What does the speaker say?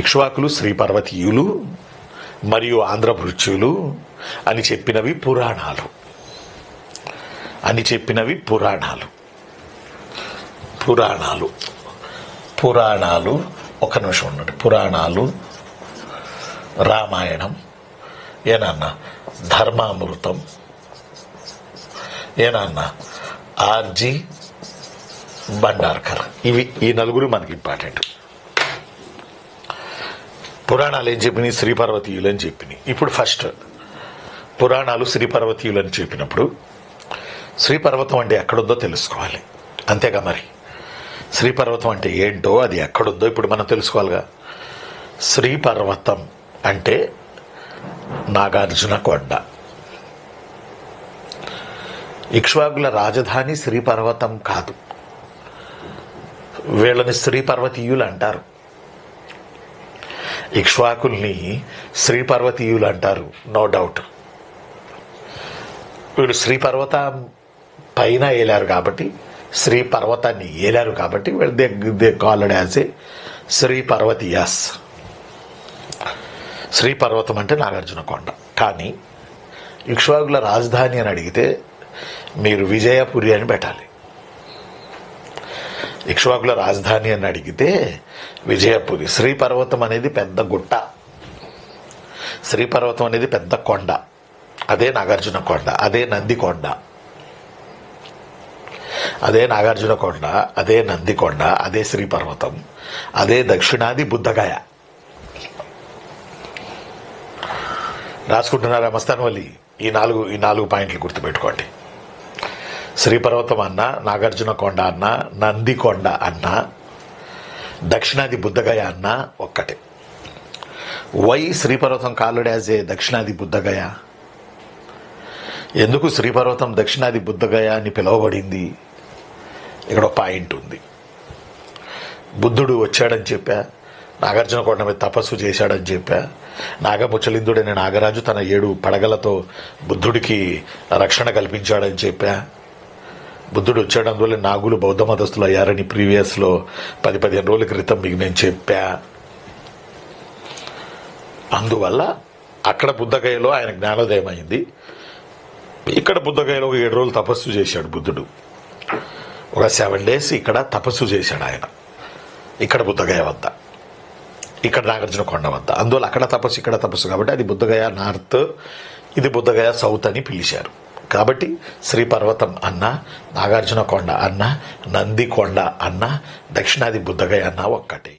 ఇక్ష్వాకులు శ్రీపర్వతీయులు మరియు ఆంధ్రభృత్యులు అని చెప్పినవి పురాణాలు. ఒక నిమిషం ఉండండి. పురాణాలు, రామాయణం, ఏనన్నా ధర్మామృతం, ఏనన్నా ఆర్జీ భండార్కర్, ఈ నలుగురు మనకి ఇంపార్టెంట్. పురాణాలు ఏం చెప్పినాయి? శ్రీపర్వతీయులు అని చెప్పినాయి. ఇప్పుడు ఫస్ట్ పురాణాలు శ్రీపర్వతీయులు అని చెప్పినప్పుడు శ్రీపర్వతం అంటే ఎక్కడుందో తెలుసుకోవాలి. అంతేగా మరి. శ్రీపర్వతం అంటే ఏంటో, అది ఎక్కడుందో ఇప్పుడు మనం తెలుసుకోవాలిగా. శ్రీపర్వతం అంటే నాగార్జున కొండ. ఇక్ష్వాకుల రాజధాని శ్రీపర్వతం కాదు. వీళ్ళని శ్రీపర్వతీయులు అంటారు. ఇక్ష్వాకుల్ని శ్రీపర్వతీయులు అంటారు, నో డౌట్. వీళ్ళు శ్రీపర్వతం పైన ఏలారు కాబట్టి, శ్రీపర్వతాన్ని ఏలారు కాబట్టి వీళ్ళు they called as a శ్రీపర్వతీయాస్. Sriparvatam అంటే నాగార్జున కొండ. కానీ ఇక్ష్వాకుల రాజధాని అని అడిగితే మీరు విజయపురి అని పెట్టాలి. ఇక్ష్వాకుల రాజధాని అని అడిగితే విజయపురి. శ్రీపర్వతం అనేది పెద్ద గుట్ట, శ్రీపర్వతం అనేది పెద్ద కొండ. అదే నాగార్జున కొండ, అదే నందికొండ, అదే నాగార్జున కొండ, అదే నందికొండ, అదే శ్రీపర్వతం, అదే దక్షిణాది బుద్ధగయ. రాసుకుంటున్నారా మస్తాన్వల్లి? ఈ నాలుగు పాయింట్లు గుర్తుపెట్టుకోండి. శ్రీపర్వతం అన్నా, నాగార్జున కొండ అన్నా, నందికొండ అన్నా, దక్షిణాది బుద్ధగయ అన్నా ఒక్కటే. Why Sriparvatam called as a దక్షిణాది బుద్ధగయ? ఎందుకు శ్రీపర్వతం దక్షిణాది బుద్ధగయ అని పిలువబడింది? ఇక్కడ పాయింట్ ఉంది. బుద్ధుడు వచ్చాడని చెప్పా, నాగార్జున కొండ మీద తపస్సు చేశాడని చెప్పా, నాగముచలిందుడైన నాగరాజు తన 7 పడగలతో బుద్ధుడికి రక్షణ కల్పించాడని చెప్పా, బుద్ధుడు వచ్చాడు అందువల్ల నాగులు బౌద్ధ మతస్థులు అయ్యారని ప్రీవియస్లో 10-15 రోజుల క్రితం మీకు నేను చెప్పా. అందువల్ల అక్కడ బుద్ధగయలో ఆయన జ్ఞానోదయం అయింది. ఇక్కడ బుద్ధగయలో 7 రోజులు తపస్సు చేశాడు బుద్ధుడు. ఒక 7 days ఇక్కడ తపస్సు చేశాడు ఆయన, ఇక్కడ బుద్ధగయ వద్ద, ఇక్కడ నాగార్జున కొండ వద్ద. అందువల్ల అక్కడ తపస్సు, ఇక్కడ తపస్సు కాబట్టి అది బుద్ధగయ నార్త్, ఇది బుద్ధగయ సౌత్ అని పిలిచారు. కాబట్టి శ్రీపర్వతం అన్నా, నాగార్జున కొండ అన్నా, నందికొండ అన్నా, దక్షిణాది బుద్ధగయ అన్నా ఒక్కటే.